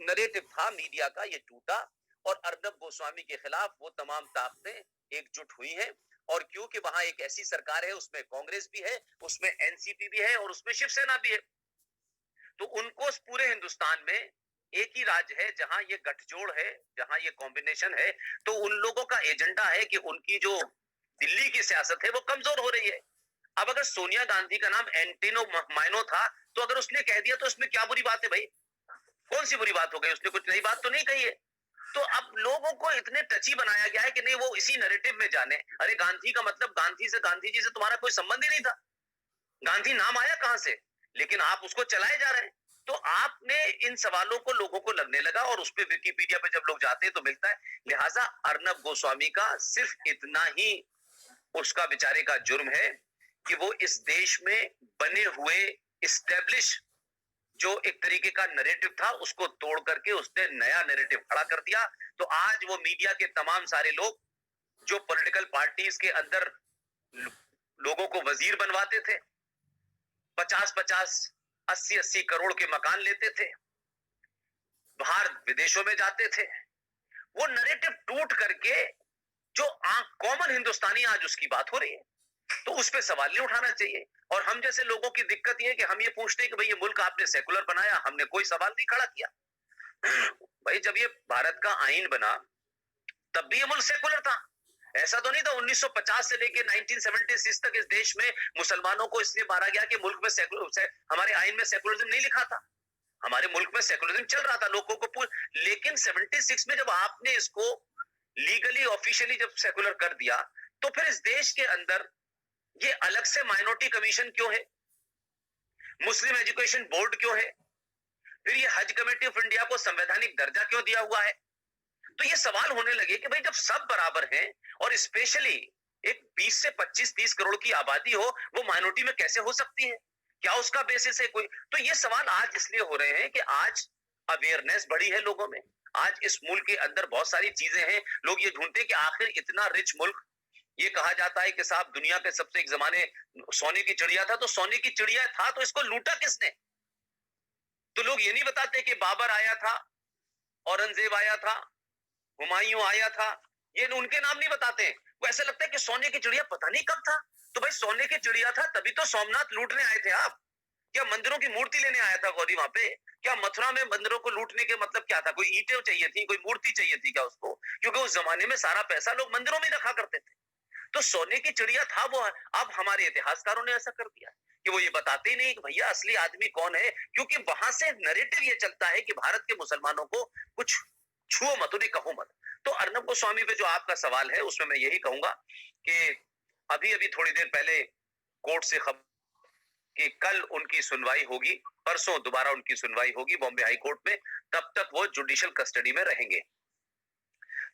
Narrative था media का ये टूटा और अर्नब गोस्वामी के खिलाफ वो तमाम ताकतें एकजुट हुई हैं। और क्योंकि वहां एक ऐसी सरकार है, उसमें कांग्रेस भी है, उसमें एनसीपी भी है और उसमें शिवसेना भी है, तो उनको पूरे हिंदुस्तान में एक ही राज्य है जहां ये गठजोड़ है, जहां ये कॉम्बिनेशन है, तो उन लोगों का एजेंडा है कि उनकी जो दिल्ली की सियासत है वो कमजोर हो रही है। अब अगर सोनिया गांधी का नाम एंटिनो माइनो था, तो अगर उसने कह दिया तो उसमें क्या बुरी बात है भाई? कौन सी बुरी बात हो गई? उसने कुछ नई बात तो नहीं कही है। तो अब लोगों को इतने टची बनाया गया है कि नहीं वो इसी नैरेटिव में जाने। अरे गांधी का मतलब गांधी जी से तुम्हारा कोई संबंध ही नहीं था, गांधी नाम आया कहां से? लेकिन आप उसको चलाए जा रहे हैं। तो आपने इन सवालों को लोगों को लगने लगा और उस पे विकिपीडिया पे जब लोग जाते हैं तो मिलता है। लिहाजा अर्नब गोस्वामी का सिर्फ इतना ही उसका बेचारे का जुर्म है कि वो इस देश में बने हुए इस्टेब्लिश जो एक तरीके का नैरेटिव था उसको तोड़ करके उसने नया नैरेटिव खड़ा कर दिया। तो आज वो मीडिया के तमाम सारे लोग जो पॉलिटिकल पार्टीज के अंदर लोगों को वजीर बनवाते थे, 50-50, 80-80 करोड़ के मकान लेते थे, बाहर विदेशों में जाते थे, वो नैरेटिव टूट करके जो कॉमन हिंदुस्तानी आज उसकी बात हो रही है, तो उस पर सवाल नहीं उठाना चाहिए। और हम जैसे लोगों की दिक्कत ये है कि हम ये पूछते हैं कि भाई ये मुल्क आपने सेकुलर बनाया, हमने कोई सवाल नहीं खड़ा किया। भाई जब ये भारत का आईन बना तब भी ये मुल्क सेकुलर था। ऐसा तो नहीं था 1950 से लेके 1976 तक इस देश में मुसलमानों को इसलिए मारा गया कि मुल्क में हमारे आईन में सेकुलरिज्म नहीं लिखा था। हमारे मुल्क में सेकुलरिज्म चल रहा था, लोगों को लेकिन 76 में जब आपने इसको लीगली ऑफिशियली जब सेकुलर कर दिया, तो फिर इस देश के अंदर ये अलग से माइनॉरिटी कमीशन क्यों है? मुस्लिम एजुकेशन बोर्ड क्यों है? फिर ये हज कमेटी ऑफ इंडिया को संवैधानिक दर्जा क्यों दिया हुआ है? तो ये सवाल होने लगे कि भाई जब सब बराबर हैं और स्पेशली एक 20 से 25-30 करोड़ की आबादी हो, वो माइनॉरिटी में कैसे हो सकती है? क्या उसका बेसिस है कोई? तो ये सवाल आज इसलिए हो रहे हैं कि आज अवेयरनेस बढ़ी है लोगों में। आज इस मुल्क के अंदर बहुत सारी चीजें हैं, लोग ये ढूंढते हैं कि आखिर इतना रिच मुल्क, ये कहा जाता है कि साहब दुनिया के सबसे एक जमाने सोने की चिड़िया था, तो सोने की चिड़िया था तो इसको लूटा किसने? तो लोग ये नहीं बताते कि बाबर आया था, औरंगजेब आया था, हुमायूं आया था, ये उनके नाम नहीं बताते। वो ऐसा लगता है कि सोने की चिड़िया पता नहीं कब था। तो भाई सोने की चिड़िया था तभी तो सोमनाथ लूटने आए थे आप। क्या मंदिरों की मूर्ति लेने आया था गौरी वहां पे? क्या मथुरा में मंदिरों को लूटने के मतलब क्या था? कोई ईंटें चाहिए थी, कोई मूर्ति चाहिए थी क्या उसको? क्योंकि उस जमाने में सारा पैसा लोग मंदिरों में रखा करते थे। तो सोने की चिड़िया था वो। अब हमारे इतिहासकारों ने ऐसा कर दिया कि वो ये बताते ही नहीं कि भैया असली आदमी कौन है, क्योंकि वहां से नैरेटिव ये चलता है कि भारत के मुसलमानों को कुछ छुओ मत, उन्हें कहो मत। तो अर्नब गोस्वामी पे जो आपका सवाल है उसमें मैं यही कहूंगा कि अभी अभी थोड़ी देर पहले कोर्ट से खबर कि कल उनकी सुनवाई होगी, परसों दोबारा उनकी सुनवाई होगी बॉम्बे हाई कोर्ट में, तब तक वो जुडिशियल कस्टडी में रहेंगे।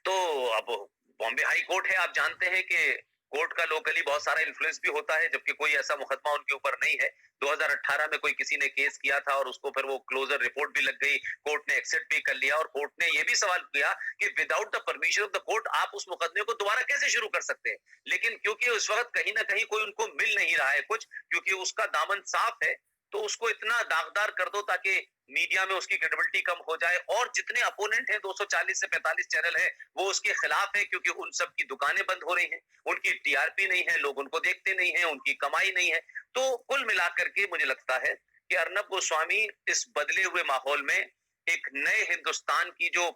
तो अब बॉम्बे हाई कोर्ट है, आप जानते हैं कि कोर्ट का लोकली बहुत सारा इन्फ्लुएंस भी होता है, जबकि कोई ऐसा मुकदमा उनके ऊपर नहीं है। 2018 में कोई किसी ने केस किया था और उसको फिर वो क्लोजर रिपोर्ट भी लग गई, कोर्ट ने एक्सेप्ट भी कर लिया और कोर्ट ने ये भी सवाल किया कि without the permission of the court आप उस मुकदमे को दोबारा कैसे शुरू कर सकते हैं। लेकिन क्योंकि उस वक्त कहीं ना कहीं कोई उनको मिल नहीं रहा है कुछ, क्योंकि उसका दामन साफ है, तो उसको इतना दागदार कर दो ताकि मीडिया में उसकी क्रेडिबिलिटी कम हो जाए। और जितने अपोनेंट हैं 240 से 45 चैनल है वो उसके खिलाफ है, क्योंकि उन सब की दुकानें बंद हो रही हैं, उनकी टीआरपी नहीं है, लोग उनको देखते नहीं है, उनकी कमाई नहीं है। तो कुल मिलाकर के मुझे लगता है कि अर्नब गोस्वामी इस बदले हुए माहौल में एक नए हिंदुस्तान की जो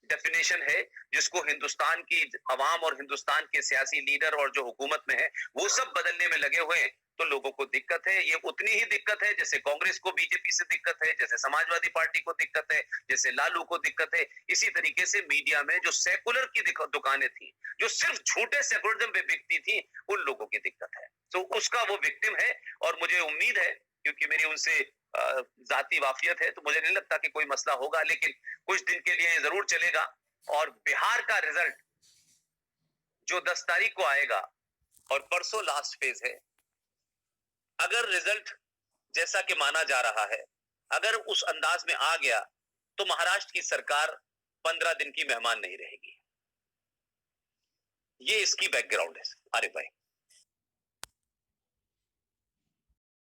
डेफिनेशन है, जिसको हिंदुस्तान की अवाम और हिंदुस्तान के सियासी लीडर और जो हुकूमत में है वो सब बदलने में लगे हुए हैं, तो लोगों को दिक्कत है। ये उतनी ही दिक्कत है जैसे कांग्रेस को बीजेपी से दिक्कत है, जैसे समाजवादी पार्टी को दिक्कत है, जैसे लालू को दिक्कत है। इसी तरीके से मीडिया में जो सेकुलर की दुकानें थी, जो सिर्फ झूठे सेकुलरिज्म पे बिकती थी, उन लोगों की दिक्कत है। तो उसका वो विक्टिम है। और मुझे उम्मीद है, क्योंकि मेरी उनसे जाती वाफियत है, तो मुझे नहीं लगता कि कोई मसला होगा, लेकिन कुछ दिन के लिए जरूर चलेगा। और बिहार का रिजल्ट जो 10 तारीख को आएगा और परसों लास्ट फेज है, अगर रिजल्ट जैसा कि माना जा रहा है अगर उस अंदाज में आ गया तो महाराष्ट्र की सरकार 15 दिन की मेहमान नहीं रहेगी। ये इसकी बैकग्राउंड है। अरे भाई